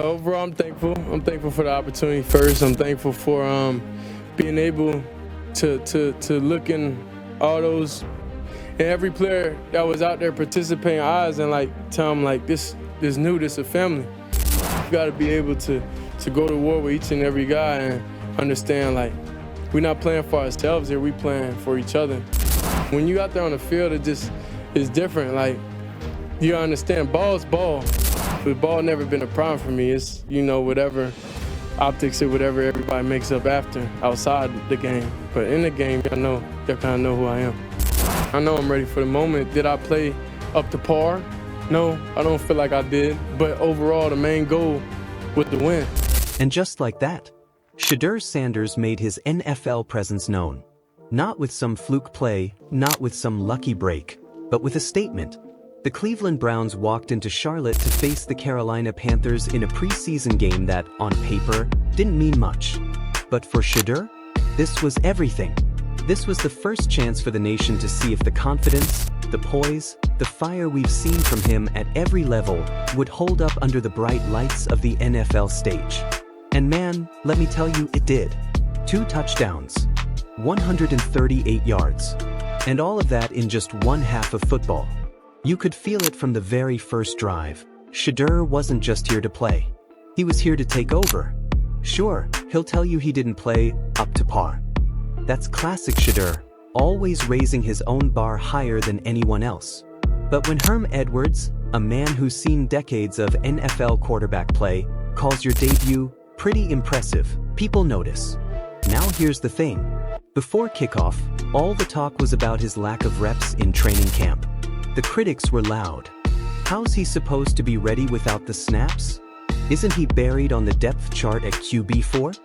Overall, I'm thankful. I'm thankful for the opportunity first. I'm thankful for being able to look in all those and every player that was out there participating eyes and like tell them like this new, this a family. You got to be able to go to war with each and every guy and understand like we're not playing for ourselves here. We playing for each other. When you out there on the field, it just is different. Like you understand, ball's ball. But ball never been a problem for me. It's, whatever optics or whatever everybody makes up after, outside the game. But in the game, y'all kind of know who I am. I know I'm ready for the moment. Did I play up to par? No, I don't feel like I did. But overall, the main goal was to win. And just like that, Shedeur Sanders made his NFL presence known. Not with some fluke play, not with some lucky break, but with a statement. The Cleveland Browns walked into Charlotte to face the Carolina Panthers in a preseason game that, on paper, didn't mean much. But for Shedeur, this was everything. This was the first chance for the nation to see if the confidence, the poise, the fire we've seen from him at every level would hold up under the bright lights of the NFL stage. And man, let me tell you, it did. 2 touchdowns, 138 yards, and all of that in just one half of football. You could feel it from the very first drive. Shedeur wasn't just here to play. He was here to take over. Sure, he'll tell you he didn't play up to par. That's classic Shedeur, always raising his own bar higher than anyone else. But when Herm Edwards, a man who's seen decades of NFL quarterback play, calls your debut pretty impressive, people notice. Now here's the thing. Before kickoff, all the talk was about his lack of reps in training camp. The critics were loud. How's he supposed to be ready without the snaps? Isn't he buried on the depth chart at QB4?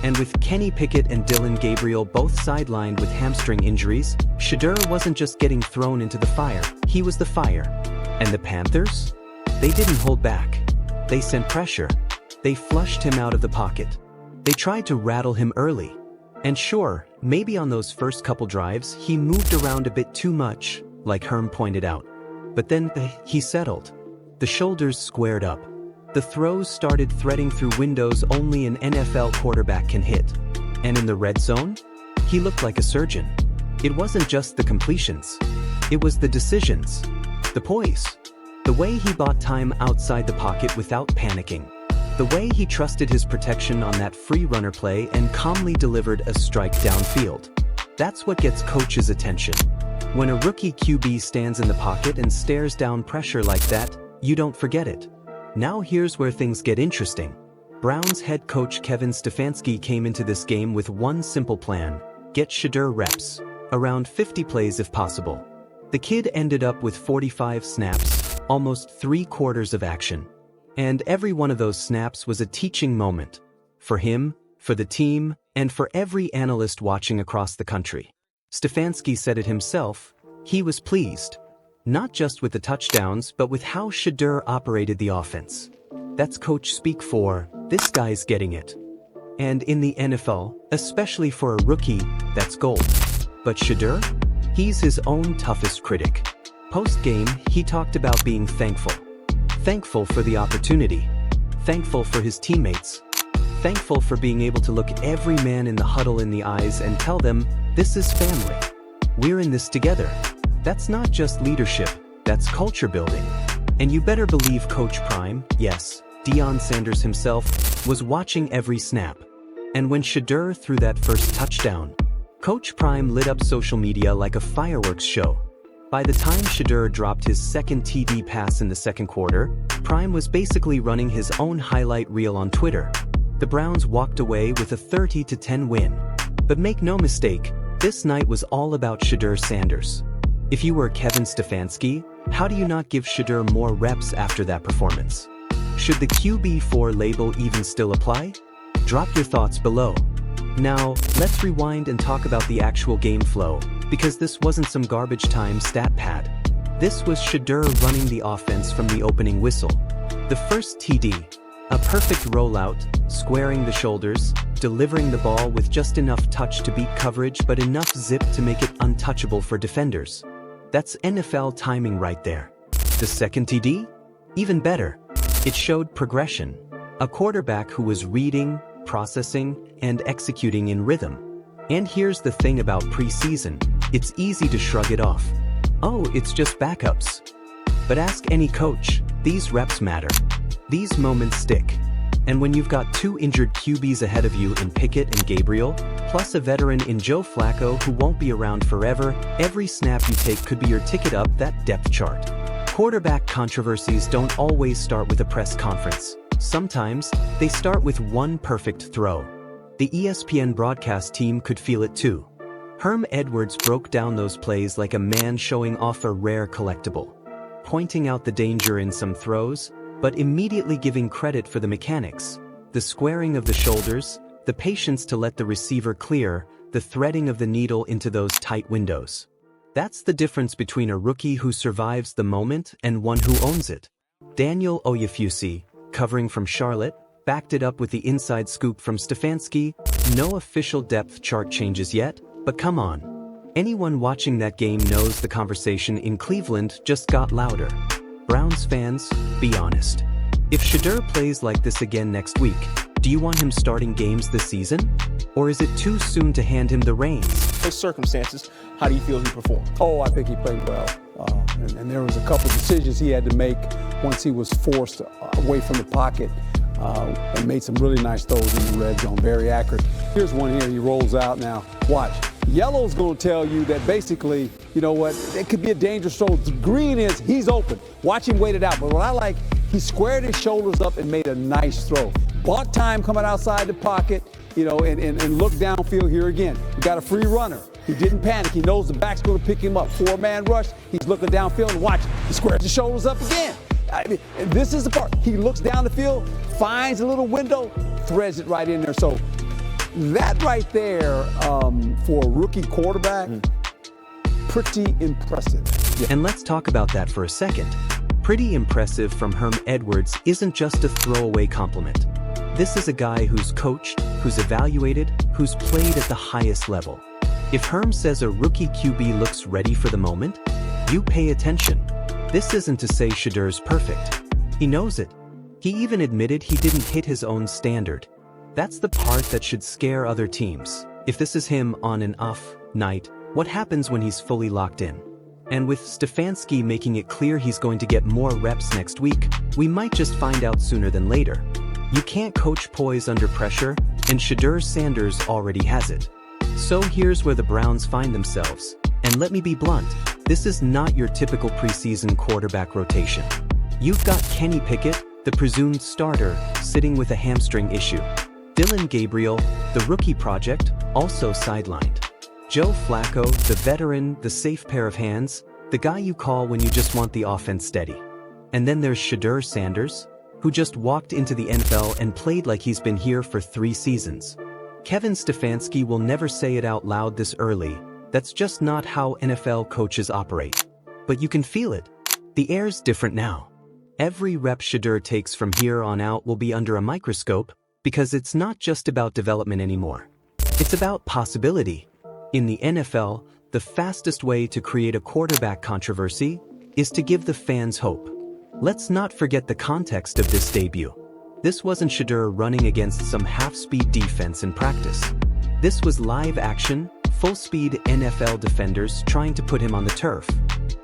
And with Kenny Pickett and Gabriel both sidelined with hamstring injuries, Shedeur wasn't just getting thrown into the fire, he was the fire. And the Panthers? They didn't hold back. They sent pressure. They flushed him out of the pocket. They tried to rattle him early. And sure, maybe on those first couple drives, he moved around a bit too much, like Herm pointed out. But then he settled. The shoulders squared up. The throws started threading through windows only an NFL quarterback can hit. And in the red zone, he looked like a surgeon. It wasn't just the completions. It was the decisions. The poise. The way he bought time outside the pocket without panicking. The way he trusted his protection on that free runner play and calmly delivered a strike downfield. That's what gets coaches' attention. When a rookie QB stands in the pocket and stares down pressure like that, you don't forget it. Now here's where things get interesting. Browns head coach Kevin Stefanski came into this game with one simple plan: get Shedeur reps, around 50 plays if possible. The kid ended up with 45 snaps, almost 3/4 of action. And every one of those snaps was a teaching moment. For him, for the team, and for every analyst watching across the country. Stefanski said it himself, he was pleased. Not just with the touchdowns, but with how Shedeur operated the offense. That's coach speak for, this guy's getting it. And in the NFL, especially for a rookie, that's gold. But Shedeur? He's his own toughest critic. Post-game, he talked about being thankful. Thankful for the opportunity. Thankful for his teammates. Thankful for being able to look every man in the huddle in the eyes and tell them, this is family. We're in this together. That's not just leadership, that's culture building. And you better believe Coach Prime, yes, Deion Sanders himself, was watching every snap. And when Shedeur threw that first touchdown, Coach Prime lit up social media like a fireworks show. By the time Shedeur dropped his second TD pass in the second quarter, Prime was basically running his own highlight reel on Twitter. The Browns walked away with a 30-10 win. But make no mistake, this night was all about Shedeur Sanders. If you were Kevin Stefanski, how do you not give Shedeur more reps after that performance? Should the QB4 label even still apply? Drop your thoughts below. Now, let's rewind and talk about the actual game flow, because this wasn't some garbage time stat pad. This was Shedeur running the offense from the opening whistle. The first TD, a perfect rollout, squaring the shoulders, delivering the ball with just enough touch to beat coverage but enough zip to make it untouchable for defenders. That's NFL timing right there. The second TD? Even better. It showed progression. A quarterback who was reading, processing, and executing in rhythm. And here's the thing about preseason, it's easy to shrug it off. Oh, it's just backups. But ask any coach, these reps matter. These moments stick. And when you've got two injured QBs ahead of you in Pickett and Gabriel, plus a veteran in Joe Flacco who won't be around forever, every snap you take could be your ticket up that depth chart. Quarterback controversies don't always start with a press conference. Sometimes, they start with one perfect throw. The ESPN broadcast team could feel it too. Herm Edwards broke down those plays like a man showing off a rare collectible, pointing out the danger in some throws, but immediately giving credit for the mechanics, the squaring of the shoulders, the patience to let the receiver clear, the threading of the needle into those tight windows. That's the difference between a rookie who survives the moment and one who owns it. Daniel Oyefusi, covering from Charlotte, backed it up with the inside scoop from Stefanski. No official depth chart changes yet, but come on. Anyone watching that game knows the conversation in Cleveland just got louder. Browns fans, be honest. If Shedeur plays like this again next week, do you want him starting games this season? Or is it too soon to hand him the reins? His circumstances, how do you feel he performed? Oh, I think he played well. And there was a couple decisions he had to make once he was forced away from the pocket and made some really nice throws in the red zone, very accurate. Here's one here, he rolls out now. Watch. Yellow's going to tell you that basically, you know what, it could be a dangerous throw. Green is, he's open. Watch him wait it out. But what I like, he squared his shoulders up and made a nice throw. Bought time coming outside the pocket, you know, and look downfield here again. We got a free runner. He didn't panic. He knows the back's going to pick him up. Four-man rush. He's looking downfield and watch. He squares his shoulders up again. I mean, and this is the part. He looks down the field, finds a little window, threads it right in there. So that right there for a rookie quarterback, pretty impressive. Yeah. And let's talk about that for a second. Pretty impressive from Herm Edwards isn't just a throwaway compliment. This is a guy who's coached, who's evaluated, who's played at the highest level. If Herm says a rookie QB looks ready for the moment, you pay attention. This isn't to say Shedeur's perfect. He knows it. He even admitted he didn't hit his own standard. That's the part that should scare other teams. If this is him on an off night, what happens when he's fully locked in? And with Stefanski making it clear he's going to get more reps next week, we might just find out sooner than later. You can't coach poise under pressure, and Shedeur Sanders already has it. So here's where the Browns find themselves. And let me be blunt, this is not your typical preseason quarterback rotation. You've got Kenny Pickett, the presumed starter, sitting with a hamstring issue. Dillon Gabriel, the rookie project, also sidelined. Joe Flacco, the veteran, the safe pair of hands, the guy you call when you just want the offense steady. And then there's Shedeur Sanders, who just walked into the NFL and played like he's been here for 3 seasons. Kevin Stefanski will never say it out loud this early. That's just not how NFL coaches operate. But you can feel it. The air's different now. Every rep Shedeur takes from here on out will be under a microscope, because it's not just about development anymore. It's about possibility. In the NFL, the fastest way to create a quarterback controversy is to give the fans hope. Let's not forget the context of this debut. This wasn't Shedeur running against some half-speed defense in practice. This was live action, full-speed NFL defenders trying to put him on the turf.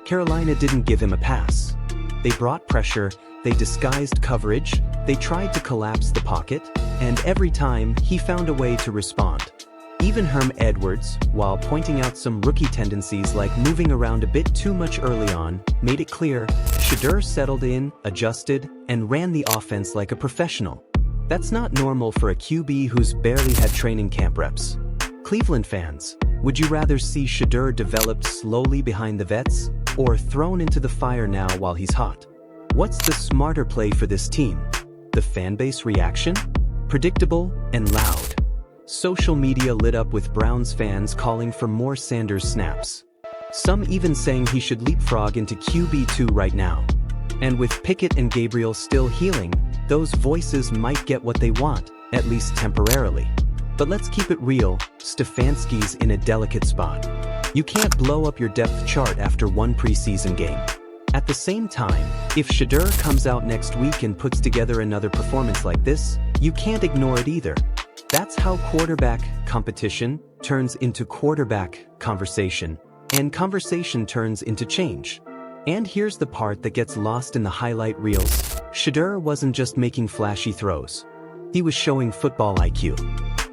Carolina didn't give him a pass. They brought pressure, they disguised coverage, they tried to collapse the pocket, and every time he found a way to respond. Even Herm Edwards, while pointing out some rookie tendencies like moving around a bit too much early on, made it clear Shedeur settled in, adjusted, and ran the offense like a professional. That's not normal for a QB who's barely had training camp reps. Cleveland fans, would you rather see Shedeur developed slowly behind the vets, or thrown into the fire now while he's hot? What's the smarter play for this team? The fanbase reaction? Predictable and loud. Social media lit up with Browns fans calling for more Sanders snaps. Some even saying he should leapfrog into QB2 right now. And with Pickett and Gabriel still healing, those voices might get what they want, at least temporarily. But let's keep it real, Stefanski's in a delicate spot. You can't blow up your depth chart after one preseason game. At the same time, if Shedeur comes out next week and puts together another performance like this, you can't ignore it either. That's how quarterback competition turns into quarterback conversation, and conversation turns into change. And here's the part that gets lost in the highlight reels. Shedeur wasn't just making flashy throws. He was showing football IQ.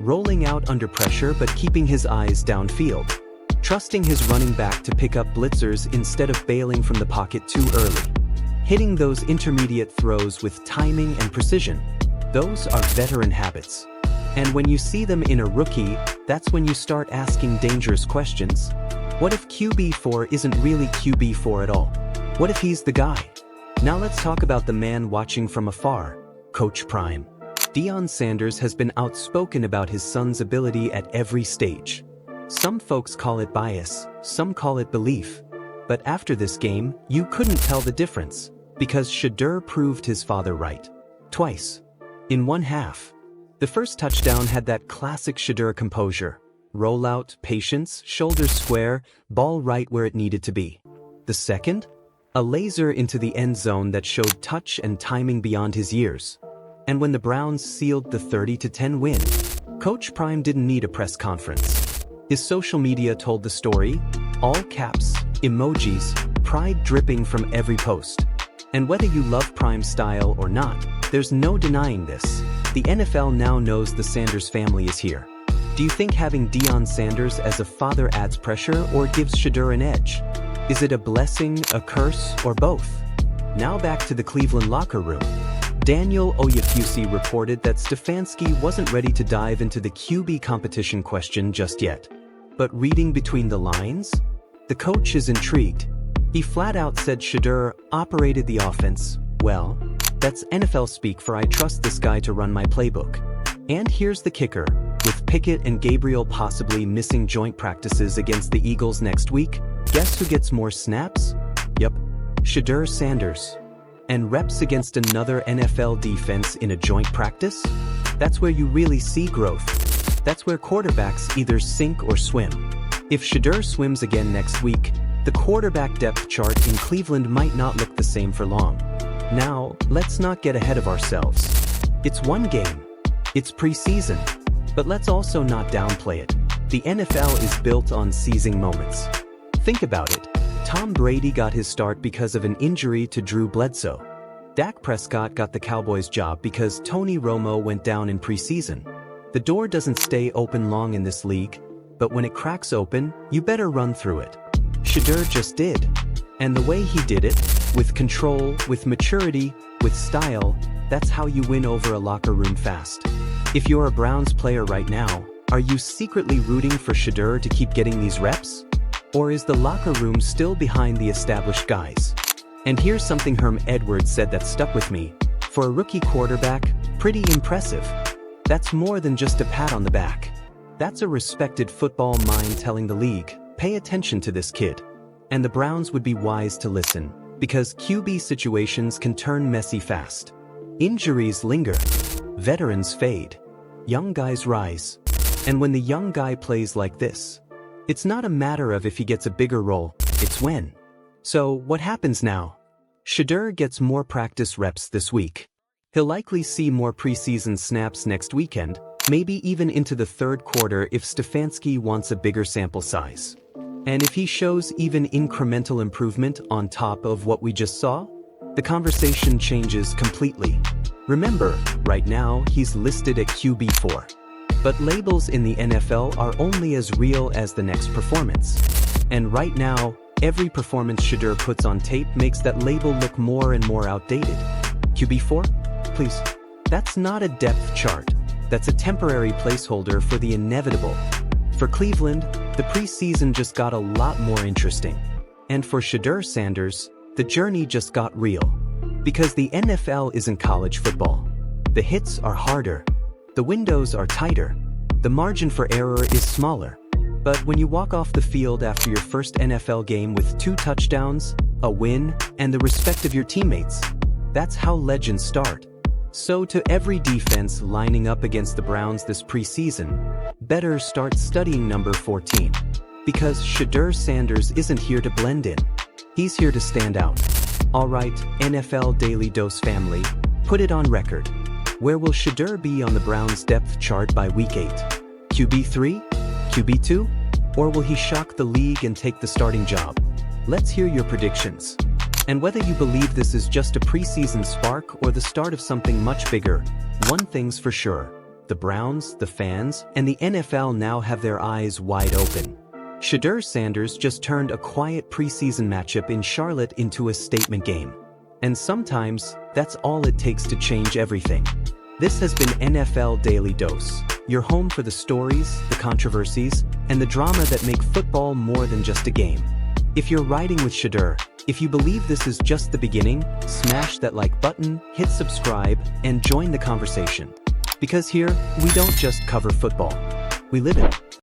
Rolling out under pressure but keeping his eyes downfield. Trusting his running back to pick up blitzers instead of bailing from the pocket too early. Hitting those intermediate throws with timing and precision. Those are veteran habits. And when you see them in a rookie, that's when you start asking dangerous questions. What if QB4 isn't really QB4 at all? What if he's the guy? Now let's talk about the man watching from afar, Coach Prime. Deion Sanders has been outspoken about his son's ability at every stage. Some folks call it bias, some call it belief. But after this game, you couldn't tell the difference, because Shedeur proved his father right. Twice. In one half. The first touchdown had that classic Shedeur composure. Rollout, patience, shoulders square, ball right where it needed to be. The second? A laser into the end zone that showed touch and timing beyond his years. And when the Browns sealed the 30-10 win, Coach Prime didn't need a press conference. His social media told the story, all caps, emojis, pride dripping from every post. And whether you love Prime's style or not, there's no denying this. The NFL now knows the Sanders family is here. Do you think having Deion Sanders as a father adds pressure or gives Shedeur an edge? Is it a blessing, a curse, or both? Now back to the Cleveland locker room. Daniel Oyefusi reported that Stefanski wasn't ready to dive into the QB competition question just yet. But reading between the lines, the coach is intrigued. He flat out said Shedeur operated the offense well. That's NFL speak for I trust this guy to run my playbook. And here's the kicker. With Pickett and Gabriel possibly missing joint practices against the Eagles next week, guess who gets more snaps? Yup, Shedeur Sanders. And reps against another NFL defense in a joint practice? That's where you really see growth. That's where quarterbacks either sink or swim. If Shedeur swims again next week, the quarterback depth chart in Cleveland might not look the same for long. Now, let's not get ahead of ourselves. It's one game. It's preseason. But let's also not downplay it. The NFL is built on seizing moments. Think about it. Tom Brady got his start because of an injury to Drew Bledsoe. Dak Prescott got the Cowboys' job because Tony Romo went down in preseason. The door doesn't stay open long in this league, but when it cracks open, you better run through it. Shedeur just did. And the way he did it, with control, with maturity, with style, that's how you win over a locker room fast. If you're a Browns player right now, are you secretly rooting for Shedeur to keep getting these reps? Or is the locker room still behind the established guys? And here's something Herm Edwards said that stuck with me. For a rookie quarterback, pretty impressive. That's more than just a pat on the back. That's a respected football mind telling the league, pay attention to this kid. And the Browns would be wise to listen, because QB situations can turn messy fast. Injuries linger. Veterans fade. Young guys rise. And when the young guy plays like this, it's not a matter of if he gets a bigger role, it's when. So, what happens now? Shedeur gets more practice reps this week. He'll likely see more preseason snaps next weekend, maybe even into the third quarter if Stefanski wants a bigger sample size. And if he shows even incremental improvement on top of what we just saw, the conversation changes completely. Remember, right now he's listed at QB4. But labels in the NFL are only as real as the next performance. And right now, every performance Shedeur puts on tape makes that label look more and more outdated. QB4? Please. That's not a depth chart. That's a temporary placeholder for the inevitable. For Cleveland, the preseason just got a lot more interesting. And for Shedeur Sanders, the journey just got real. Because the NFL isn't college football. The hits are harder. The windows are tighter. The margin for error is smaller. But when you walk off the field after your first NFL game with 2 touchdowns, a win, and the respect of your teammates, that's how legends start. So to every defense lining up against the Browns this preseason, better start studying number 14. Because Shedeur Sanders isn't here to blend in. He's here to stand out. Alright, NFL Daily Dose family, put it on record. Where will Shedeur be on the Browns depth chart by Week 8? QB3? QB2? Or will he shock the league and take the starting job? Let's hear your predictions. And whether you believe this is just a preseason spark or the start of something much bigger, one thing's for sure. The Browns, the fans, and the NFL now have their eyes wide open. Shedeur Sanders just turned a quiet preseason matchup in Charlotte into a statement game. And sometimes, that's all it takes to change everything. This has been NFL Daily Dose, your home for the stories, the controversies, and the drama that make football more than just a game. If you're riding with Shedeur, if you believe this is just the beginning, smash that like button, hit subscribe, and join the conversation. Because here, we don't just cover football. We live it.